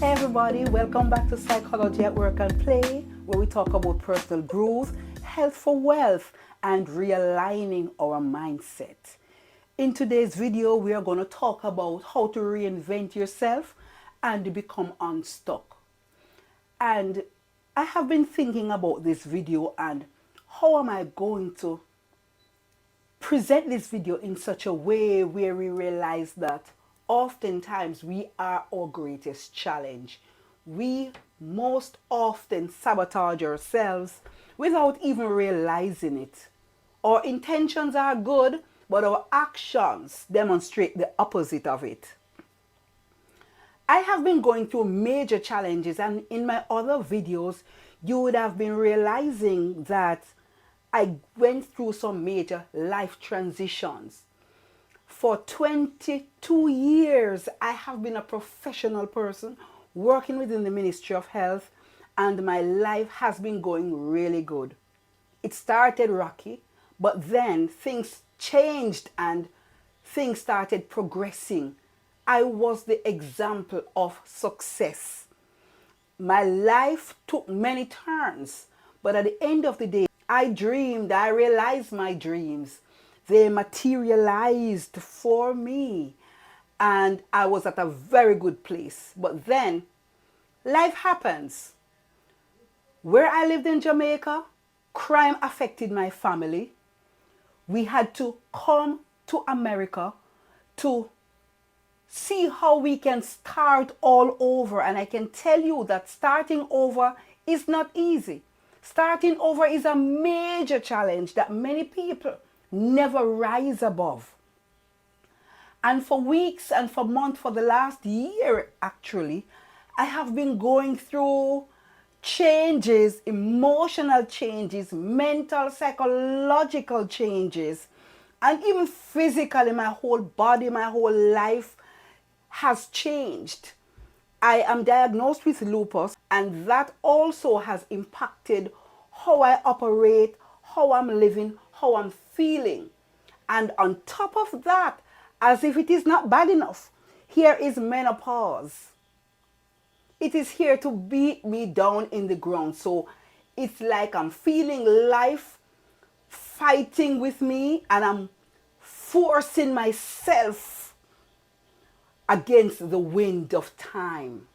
Hey everybody, welcome back to Psychology at Work and Play, where we talk about personal growth, health for wealth, and realigning our mindset. In today's video, we are going to talk about how to reinvent yourself and become unstuck. And I have been thinking about this video and how am I going to present this video in such a way where we realize that oftentimes we are our greatest challenge. We most often sabotage ourselves without even realizing it. Our intentions are good, but our actions demonstrate the opposite of it. I have been going through major challenges, and in my other videos, you would have been realizing that I went through some major life transitions. For 22 years, I have been a professional person working within the Ministry of Health, and my life has been going really good. It started rocky, but then things changed and things started progressing. I was the example of success. My life took many turns, but at the end of the day, I dreamed, I realized my dreams. They materialized for me, and I was at a very good place. But then life happens. Where I lived in Jamaica, crime affected my family. We had to come to America to see how we can start all over. And I can tell you that starting over is not easy. Starting over is a major challenge that many people never rise above. And for weeks and for months, for the last year actually, I have been going through changes, emotional changes, mental, psychological changes, and even physically, my whole body, my whole life has changed. I am diagnosed with lupus, and that also has impacted how I operate, how I'm living, how I'm feeling. And on top of that, as if it is not bad enough, here is menopause. It is here to beat me down in the ground. So it's like I'm feeling life fighting with me, and I'm forcing myself against the wind of time.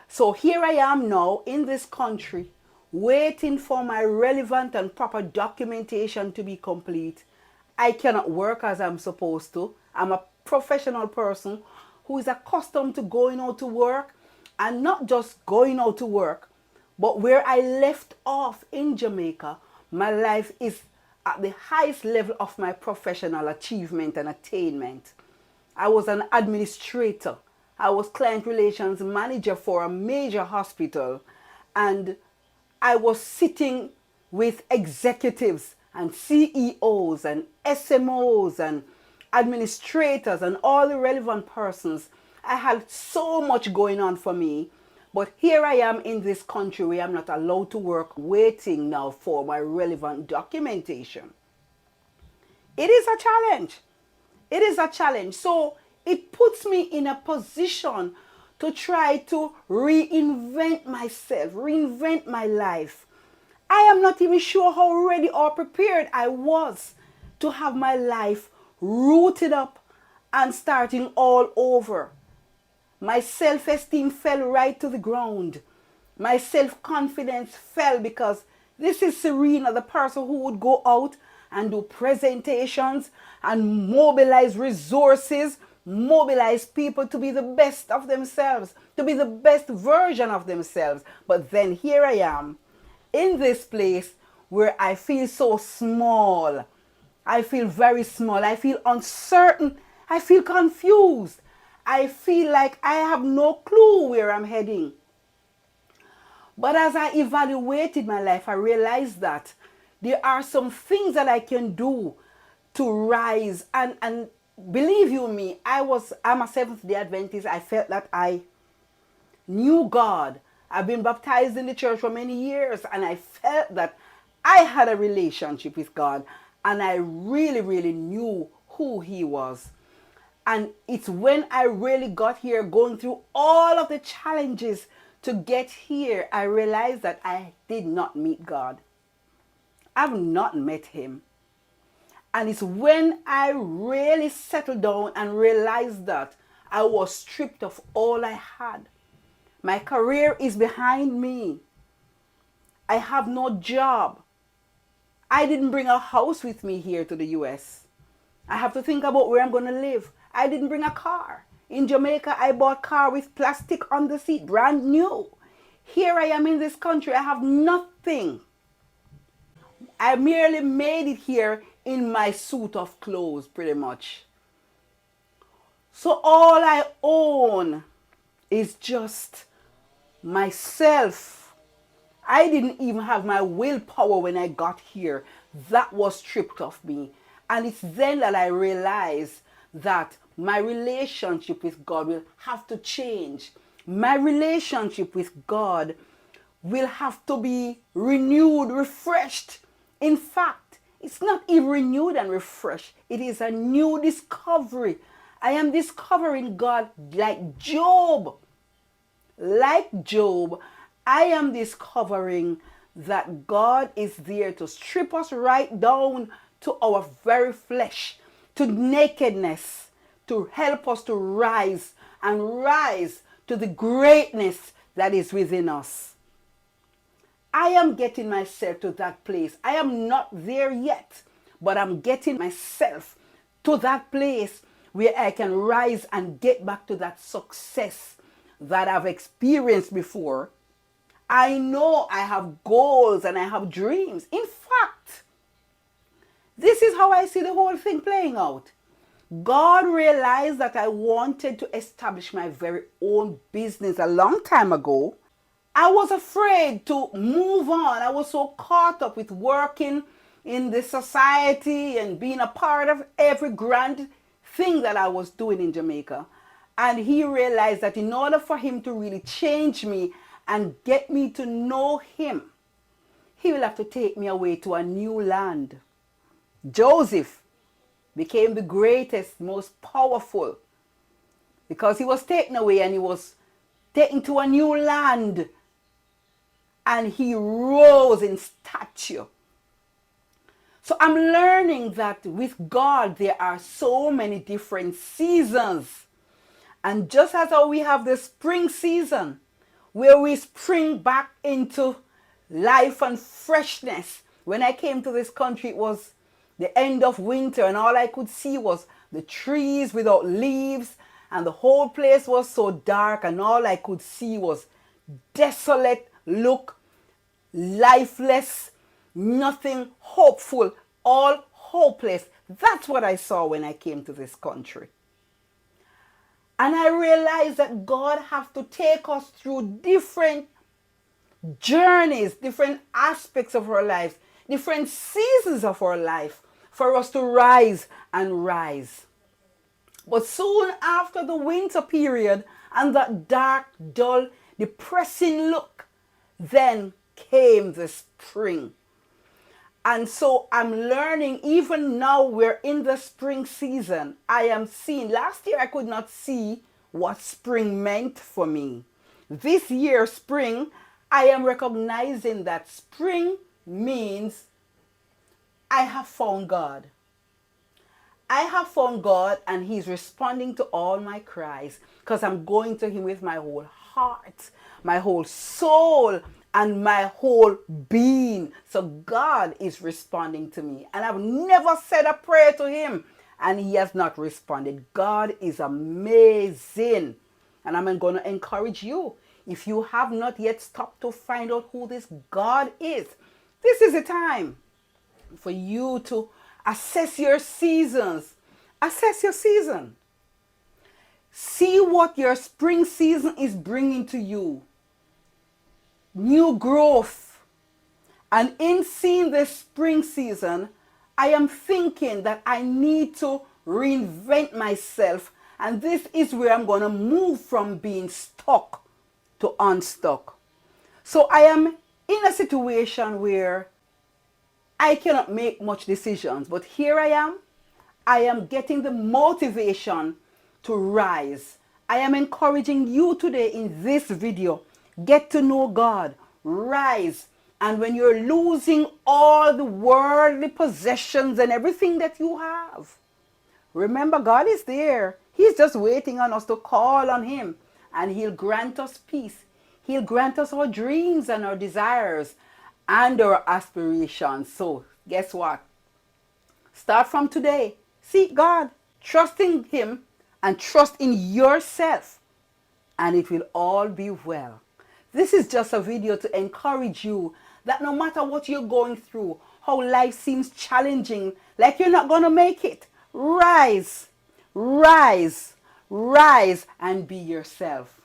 So here I am now in this country, waiting for my relevant and proper documentation to be complete. I cannot work as I'm supposed to. I'm a professional person who is accustomed to going out to work, and not just going out to work, but where I left off in Jamaica, my life is at the highest level of my professional achievement and attainment. I was an administrator. I was client relations manager for a major hospital, and I was sitting with executives and CEOs and SMOs and administrators and all the relevant persons. I had so much going on for me, but here I am in this country where I'm not allowed to work, waiting now for my relevant documentation. It is a challenge. It is a challenge. So it puts me in a position to try to reinvent myself, reinvent my life. I am not even sure how ready or prepared I was to have my life rooted up and starting all over. My self-esteem fell right to the ground. My self-confidence fell because this is Serena, the person who would go out and do presentations and mobilize resources, mobilize people to be the best of themselves, to be the best version of themselves. But then here I am in this place where I feel so small. I feel very small. I feel uncertain. I feel confused. I feel like I have no clue where I'm heading. But as I evaluated my life, I realized that there are some things that I can do to rise. And believe you me, I'm a Seventh-day Adventist. I felt that I knew God. I've been baptized in the church for many years, and I felt that I had a relationship with God, and I really, really knew who He was. And it's when I really got here, going through all of the challenges to get here, I realized that I did not meet God. I've not met him. And it's when I really settled down and realized that I was stripped of all I had. My career is behind me. I have no job. I didn't bring a house with me here to the US. I have to think about where I'm going to live. I didn't bring a car. In Jamaica, I bought a car with plastic on the seat, brand new. Here I am in this country. I have nothing. I merely made it here in my suit of clothes, pretty much. So all I own is just myself. I didn't even have my willpower when I got here. That was stripped of me. And it's then that I realized that my relationship with God will have to change. My relationship with God will have to be renewed, refreshed. In fact, it's not even renewed and refreshed. It is a new discovery. I am discovering God like Job. Like Job, I am discovering that God is there to strip us right down to our very flesh, to nakedness, to help us to rise and rise to the greatness that is within us. I am getting myself to that place. I am not there yet, but I'm getting myself to that place where I can rise and get back to that success that I've experienced before. I know I have goals and I have dreams. In fact, this is how I see the whole thing playing out. God realized that I wanted to establish my very own business a long time ago. I was afraid to move on. I was so caught up with working in the society and being a part of every grand thing that I was doing in Jamaica. And he realized that in order for him to really change me and get me to know him, he will have to take me away to a new land. Joseph became the greatest, most powerful, because he was taken away and he was taken to a new land. And he rose in stature. So I'm learning that with God, there are so many different seasons. And just as how we have the spring season, where we spring back into life and freshness. When I came to this country, it was the end of winter, and all I could see was the trees without leaves, and the whole place was so dark, and all I could see was desolate look, lifeless, nothing hopeful, all hopeless. That's what I saw when I came to this country. And I realized that God has to take us through different journeys, different aspects of our lives, different seasons of our life for us to rise and rise. But soon after the winter period and that dark, dull, depressing look, then came the spring. And so I'm learning, even now we're in the spring season, I am seeing, last year I could not see what spring meant for me. This year, spring, I am recognizing that spring means I have found God. I have found God and he's responding to all my cries because I'm going to him with my whole heart, my whole soul, and my whole being. So God is responding to me. And I've never said a prayer to him and he has not responded. God is amazing. And I'm going to encourage you. If you have not yet stopped to find out who this God is, this is the time for you to assess your seasons. Assess your season. See what your spring season is bringing to you. New growth. And in seeing this spring season, I am thinking that I need to reinvent myself. And this is where I'm going to move from being stuck to unstuck. So I am in a situation where I cannot make much decisions. But here I am getting the motivation to rise. I am encouraging you today in this video. Get to know God. Rise. And when you're losing all the worldly possessions and everything that you have, remember, God is there. He's just waiting on us to call on Him, and He'll grant us peace. He'll grant us our dreams and our desires and our aspirations. So, guess what? Start from today. Seek God, trust in Him, and trust in yourself, and it will all be well. This is just a video to encourage you that no matter what you're going through, how life seems challenging, like you're not going to make it, rise, rise, rise, and be yourself.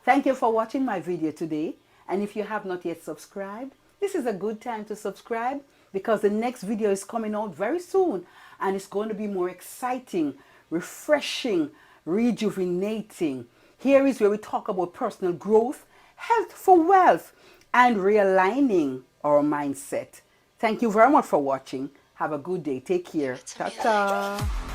Thank you for watching my video today. And if you have not yet subscribed, this is a good time to subscribe, because the next video is coming out very soon, and it's going to be more exciting, refreshing, rejuvenating. Here is where we talk about personal growth, health for wealth, and realigning our mindset. Thank you very much for watching. Have a good day. Take care. Ta-ta.